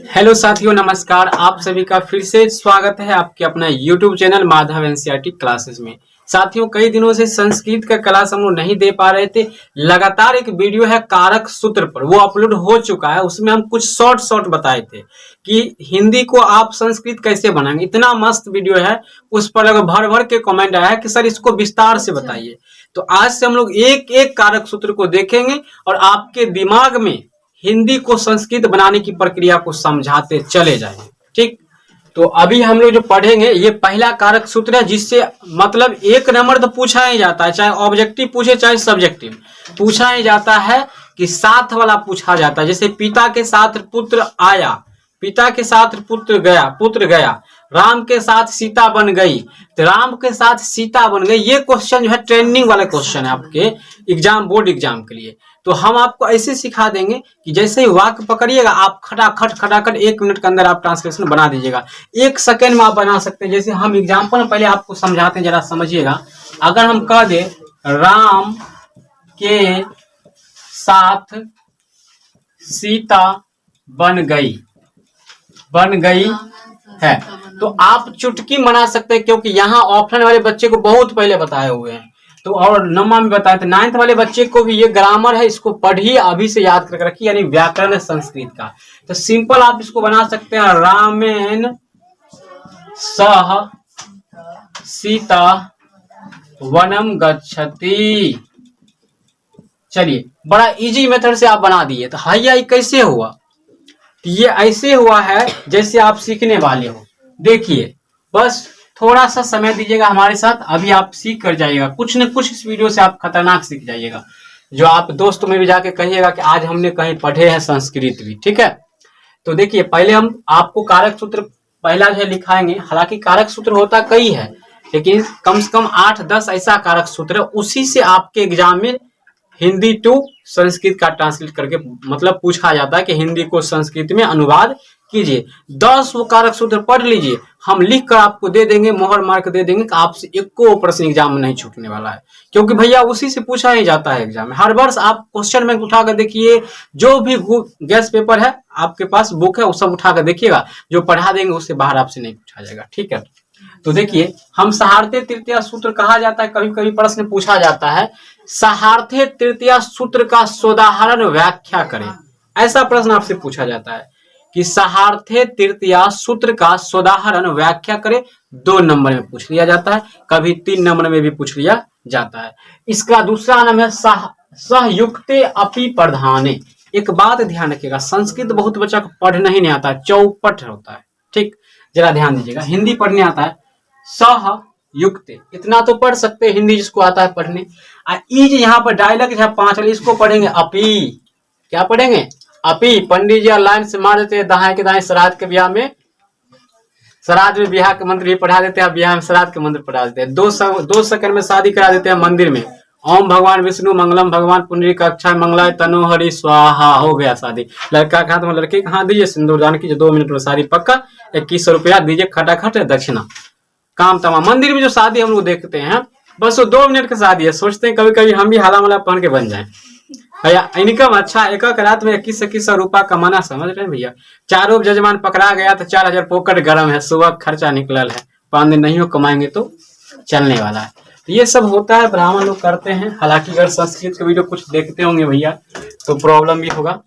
Hello साथियों, नमस्कार। आप सभी का फिर से स्वागत है आपके अपना YouTube channel Madhav NCERT classes में। साथियों, कई दिनों से संस्कृत का क्लास हम लोग नहीं दे पा रहे थे। लगातार एक वीडियो है कारक सूत्र पर, वो अपलोड हो चुका है। उसमें हम कुछ शॉर्ट बताए थे कि हिंदी को आप संस्कृत कैसे बनाएंगे। इतना मस्त वीडियो है, उस पर लगभग भर भर के कमेंट आया है कि सर इसको विस्तार से बताइए। तो आज से हम लोग एक एक कारक सूत्र को देखेंगे और आपके दिमाग में हिंदी को संस्कृत बनाने की प्रक्रिया को समझाते चले जाएंगे। ठीक, तो अभी हम लोग जो पढ़ेंगे ये पहला कारक सूत्र है, जिससे मतलब एक नंबर तो पूछा ही जाता है, चाहे ऑब्जेक्टिव पूछे चाहे सब्जेक्टिव पूछा ही जाता है कि साथ वाला पूछा जाता है। जैसे पिता के साथ पुत्र आया, पिता के साथ पुत्र गया, राम के साथ सीता बन गई, तो राम के साथ सीता बन गई। ये क्वेश्चन जो है ट्रेंडिंग वाला क्वेश्चन है आपके एग्जाम, बोर्ड एग्जाम के लिए। तो हम आपको ऐसे सिखा देंगे कि जैसे ही वाक्य पकड़िएगा आप खटाखट 1 मिनट के अंदर आप ट्रांसलेशन बना दीजिएगा। 1 सेकेंड में आप बना सकते हैं। जैसे हम एग्जाम्पल पहले आपको समझाते हैं, जरा समझिएगा। अगर हम कह दे राम के साथ सीता बन गई है, तो आप चुटकी बना सकते हैं, क्योंकि यहाँ ऑप्शन वाले बच्चे को बहुत पहले बताए हुए हैं। तो और नम्मा में बताए थे 9th वाले बच्चे को भी, ये ग्रामर है, इसको पढ़िए, अभी से याद करके रखिए, यानी व्याकरण है संस्कृत का। तो सिंपल आप इसको बना सकते हैं, रामेन सह सीता वनम गच्छति। चलिए, बड़ा इजी मेथड से आप बना दिए। तो हाई कैसे हुआ? ये ऐसे हुआ है जैसे आप सीखने वाले हो। देखिए, बस थोड़ा सा समय दीजिएगा हमारे साथ, अभी आप सीख कर जाइएगा। कुछ न कुछ इस वीडियो से आप खतरनाक सीख जाइएगा, जो आप दोस्तों में भी जाके कहिएगा कि आज हमने कहीं पढ़े हैं संस्कृत भी। ठीक है, तो देखिए, पहले हम आपको कारक सूत्र पहला जो है लिखाएंगे। हालांकि कारक सूत्र होता कई है, लेकिन कम से कम 8-10 ऐसा कारक सूत्र है, उसी से आपके एग्जाम में हिंदी टू संस्कृत का ट्रांसलेट करके मतलब पूछा जाता है कि हिंदी को संस्कृत में अनुवाद कीजिए। 10 वो कारक सूत्र पढ़ लीजिए, हम लिख कर आपको दे देंगे, मोहर मार्क दे देंगे कि आपसे एको प्रश्न एग्जाम में नहीं छूटने वाला है, क्योंकि भैया उसी से पूछा ही जाता है एग्जाम में। हर वर्ष आप क्वेश्चन बैंक उठा कर देखिए, जो भी गैस पेपर है आपके पास, बुक है, वो सब उठा कर देखिएगा, जो पढ़ा देंगे उससे बाहर आपसे नहीं पूछा जाएगा। ठीक है, तो देखिए, हम सहार्थे तृतीया सूत्र कहा जाता है, कभी कभी प्रश्न पूछा जाता है, सहार्थे तृतीया सूत्र का सोदाहरण व्याख्या करें। ऐसा प्रश्न आपसे पूछा जाता है कि सहार्थे तृतीया सूत्र का सोदाहरण व्याख्या करें। 2 नंबर में पूछ लिया जाता है, कभी 3 नंबर में भी पूछ लिया जाता है। इसका दूसरा नाम है सहयुक्ते अपि प्रधाने। एक बात ध्यान रखिएगा, संस्कृत बहुत बच्चा को पढ़ना ही नहीं आता, चौपट होता है। ठीक, जरा ध्यान दीजिएगा, हिंदी पढ़ने आता है सहयुक्ते, इतना तो पढ़ सकते हैं हिंदी जिसको आता है पढ़ने। ई यहाँ पर डायलॉग है 5 वाली, इसको पढ़ेंगे अपी। क्या पढ़ेंगे? अपी। पंडित जी लाइन से मार देते हैं दाएं के दाएं, श्राद्ध के ब्याह में, श्राद्ध में ब्याह के मंत्र भी पढ़ा देते हैं, ब्याह में श्राद्ध के मंत्र पढ़ा देते हैं। 2 सेकंड में शादी करा देते हैं मंदिर में। ओम भगवान विष्णु मंगलम भगवान पुंडरी कक्षा मंगलाय तनो हरि स्वाहा, हो गया शादी। लड़का के हाथ में, लड़के के हाथ दीजिए सिंदूर दान कीजिए, 2 मिनट में शादी पक्का। 2100 रुपया दीजिए खटाखट दक्षिणा, काम तमाम। मंदिर में जो शादी हम लोग देखते हैं, बस वो 2 मिनट की शादी है। सोचते हैं कभी कभी हम भी हाला मला पहन के बन जाए भैया, इनकम अच्छा, एक रात में 2100 रुपया कमाना, समझ रहे हैं भैया। चारों जजमान पकड़ा गया तो 4000 पॉकेट गर्म है, सुबह खर्चा निकलल है, 5 दिन नहीं हो कमाएंगे तो चलने वाला है। तो ये सब होता है, ब्राह्मण लोग करते हैं। हालांकि अगर संस्कृत के वीडियो कुछ देखते होंगे भैया तो प्रॉब्लम भी होगा,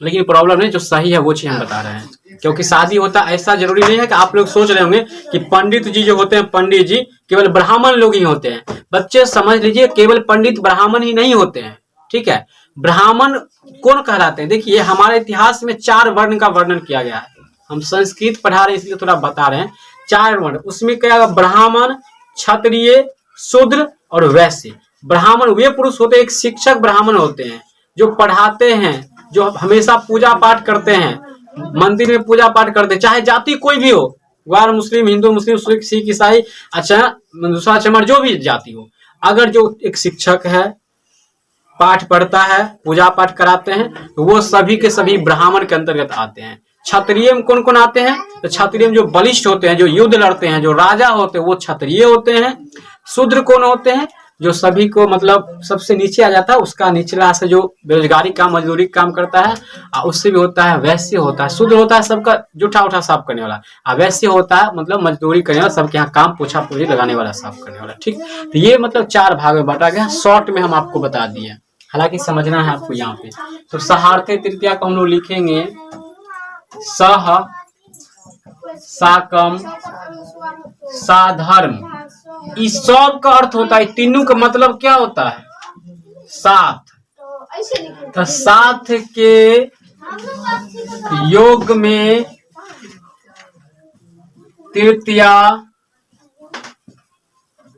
लेकिन प्रॉब्लम नहीं, जो सही है वो चीज हम बता रहे हैं। क्योंकि शादी होता ऐसा जरूरी नहीं है कि आप लोग सोच रहे होंगे कि पंडित जी जो होते हैं, पंडित जी केवल ब्राह्मण लोग ही होते हैं। बच्चे समझ लीजिए, केवल पंडित ब्राह्मण ही नहीं होते हैं। ठीक है, ब्राह्मण कौन कहलाते हैं? देखिए, हमारे इतिहास में 4 वर्ण का वर्णन किया गया है। हम संस्कृत पढ़ा रहे हैं इसलिए थोड़ा बता रहे हैं। 4 वर्ण, उसमें क्या? ब्राह्मण, क्षत्रिय, शूद्र और वैश्य। ब्राह्मण वे पुरुष होते हैं, एक शिक्षक ब्राह्मण होते हैं, जो पढ़ाते हैं, जो हमेशा पूजा पाठ करते हैं, मंदिर में पूजा पाठ करते हैं, चाहे जाति कोई भी हो, ग्वार, मुस्लिम, हिंदू, मुस्लिम, सिख, ईसाई, अच्छा दूसरा चमर, जो भी जाति हो। अगर जो एक शिक्षक है, पाठ पढ़ता है, पूजा पाठ कराते हैं, तो वो सभी के सभी ब्राह्मण के अंतर्गत आते हैं। क्षत्रिय में कौन कौन आते हैं? तो क्षत्रिय में जो बलिष्ठ होते हैं, जो युद्ध लड़ते हैं, जो राजा होते हैं, वो क्षत्रिय होते हैं। शूद्र कौन होते हैं? जो सभी को मतलब सबसे नीचे आ जाता है, उसका निचला से जो बेरोजगारी काम मजदूरी काम करता है, उससे भी होता है। वैश्य होता है, शूद्र होता है सबका जूठा उठा साफ करने वाला, वैश्य होता है मतलब मजदूरी करने वाला, सबके यहाँ काम पोछा पोछी लगाने वाला, साफ करने वाला। ठीक, तो ये मतलब 4 भाग में बांटा गया, शॉर्ट में हम आपको बता दिए, हालांकि समझना है आपको यहाँ पे। तो सहार्थे तृतीया को हम लोग लिखेंगे सह साकम साधर्म। इस सब का अर्थ होता है, तीनों का मतलब क्या होता है? साथ। तो साथ के योग में तृतीया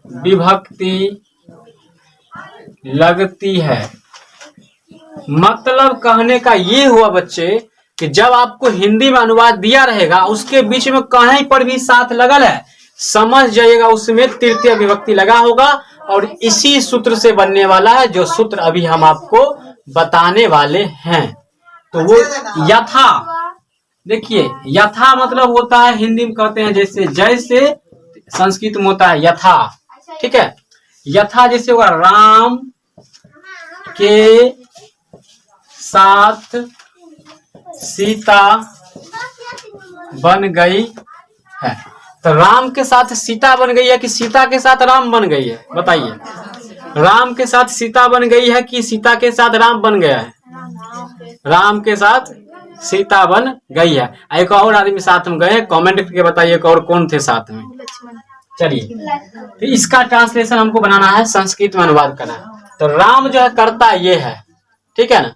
विभक्ति लगती है। मतलब कहने का ये हुआ बच्चे कि जब आपको हिंदी में अनुवाद दिया रहेगा, उसके बीच में कहीं पर भी साथ लगल है, समझ जाइएगा उसमें तृतीय विभक्ति लगा होगा, और इसी सूत्र से बनने वाला है, जो सूत्र अभी हम आपको बताने वाले हैं। तो वो यथा, देखिए यथा मतलब होता है, हिंदी में कहते हैं जैसे, जैसे संस्कृत में होता है यथा। ठीक है, यथा जैसे होगा राम के साथ सीता बन गई है। तो राम के साथ सीता बन गई है कि सीता के साथ राम बन गई है? बताइए, राम के साथ सीता बन गई है कि सीता के साथ राम बन गया है? राम के साथ सीता बन गई है। एक और आदमी साथ में गए, कमेंट करके बताइए और कौन थे साथ में। चलिए, तो इसका ट्रांसलेशन हमको बनाना है, संस्कृत में अनुवाद करना है। तो राम जो है करता ये है, ठीक है ना,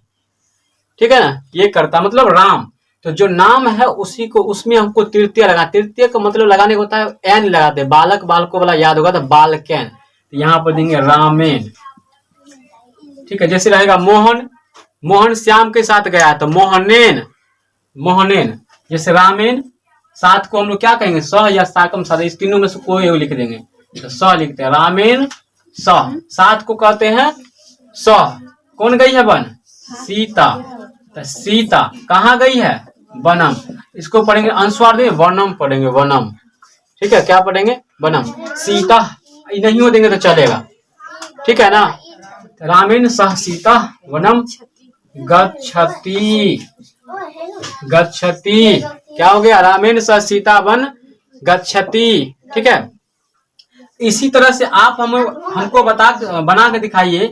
ठीक है ना, ये करता मतलब राम। तो जो नाम है उसी को, उसमें हमको तृतीय लगा, तृतीय का मतलब लगाने को होता है एन लगाते, बालक बालको वाला याद होगा तो बालकेन, तो यहाँ पर देंगे रामेन। ठीक है, जैसे रहेगा मोहन, मोहन श्याम के साथ गया तो मोहनेन, मोहनेन। जैसे रामेन, साथ को हम लोग क्या कहेंगे? स या साकम साथ, इस तीनों में से कोई एक लिख देंगे, तो स लिखते हैं रामेन स। साथ को कहते हैं स। कौन गई है बन? सीता। तो सीता कहाँ गई है? वनम। इसको पढ़ेंगे अनुस्वार देंगे, वनम पढ़ेंगे, वनम। ठीक है, क्या पढ़ेंगे? वनम। सीता नहीं हो देंगे तो चलेगा, ठीक है ना। रामेन सह सीता वनम गच्छति, गच्छति क्या हो गया? रामेन सह सीता वन गच्छति। ठीक है, इसी तरह से आप हमको बना के दिखाइए,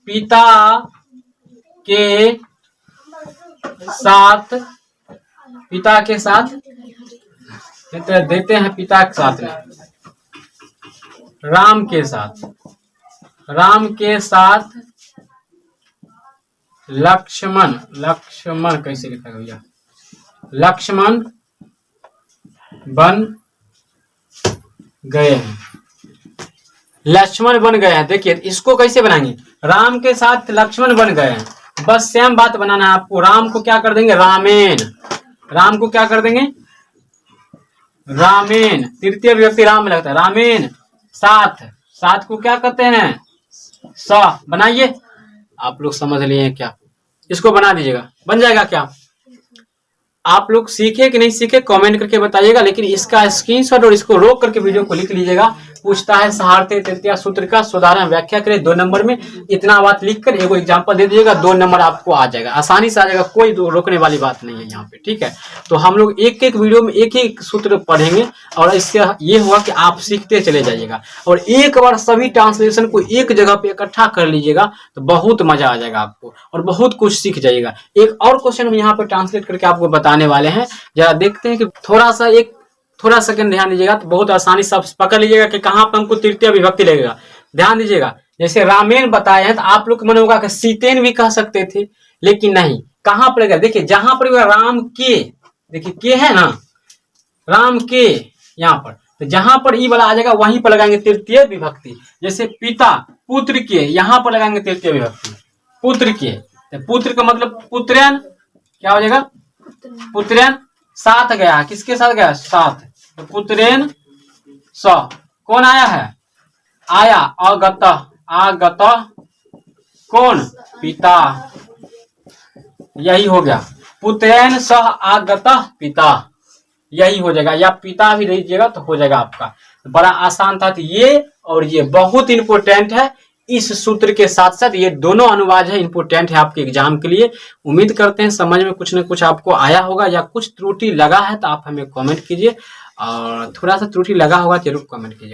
पिता के साथ, पिता के साथ देते हैं, पिता के साथ में राम के साथ, राम के साथ लक्ष्मण, लक्ष्मण कैसे लिखा भैया? लक्ष्मण बन गए हैं, लक्ष्मण बन गए हैं। देखिए इसको कैसे बनाएंगे? राम के साथ लक्ष्मण बन गए हैं, बस सेम बात बनाना है आपको। राम को क्या कर देंगे? रामेन। राम को क्या कर देंगे? रामेन। तृतीय विभक्ति राम में लगता है, रामेन साथ, साथ को क्या कहते हैं? स। बनाइए, आप लोग समझ लिए क्या? इसको बना दीजिएगा, बन जाएगा क्या? आप लोग सीखे कि नहीं सीखे कमेंट करके बताइएगा, लेकिन इसका स्क्रीनशॉट और इसको रोक करके वीडियो को लिख लीजिएगा। पूछता है सहार्थे तृतीया सूत्र का साधारण व्याख्या करें 2 नंबर में, इतना बात लिखकर एगो एग्जांपल दे दीजिएगा, 2 नंबर आपको आ जाएगा, आसानी से आ जाएगा, कोई रोकने वाली बात नहीं है यहाँ पे। ठीक है, तो हम लोग एक एक वीडियो में एक एक सूत्र पढ़ेंगे, और इससे ये हुआ कि आप सीखते चले जाइएगा, और एक बार सभी ट्रांसलेशन को एक जगह पे इकट्ठा कर लीजिएगा तो बहुत मजा आ जाएगा आपको, और बहुत कुछ सीख जाइएगा। एक और क्वेश्चन हम यहाँ पे ट्रांसलेट करके आपको बताने वाले हैं, जरा देखते हैं कि थोड़ा सेकंड ध्यान दीजिएगा, तो बहुत आसानी से पकड़ लीजिएगा कि कहाँ पर हमको तृतीय विभक्ति लगेगा। ध्यान दीजिएगा, जैसे रामेन बताए हैं तो आप लोग को मन होगा कि सीतेन भी कह सकते थे, लेकिन नहीं, कहाँ पर लगेगा? देखिए जहां पर राम के, देखिए के है ना, राम के यहाँ पर, तो जहां पर ई वाला आ जाएगा वहीं पर लगाएंगे तृतीय विभक्ति। जैसे पिता पुत्र के, यहाँ पर लगाएंगे तृतीय विभक्ति पुत्र के, तो पुत्र का मतलब पुत्रन, क्या हो जाएगा? पुत्रन। साथ गया, किसके साथ गया? साथ, तो पुत्रेन स। कौन आया है? आया, आगत, आगत कौन? पिता। यही हो गया, पुत्रेन सह आगत पिता। यही हो जाएगा, या पिता भी दीजिएगा तो हो जाएगा आपका। बड़ा आसान था। तो ये और ये बहुत इंपॉर्टेंट है। इस सूत्र के साथ साथ ये दोनों अनुवाद है, इंपॉर्टेंट है आपके एग्जाम के लिए। उम्मीद करते हैं समझ में कुछ न कुछ आपको आया होगा, या कुछ त्रुटि लगा है तो आप हमें कमेंट कीजिए, और थोड़ा सा त्रुटि लगा होगा जरूर कमेंट कीजिए।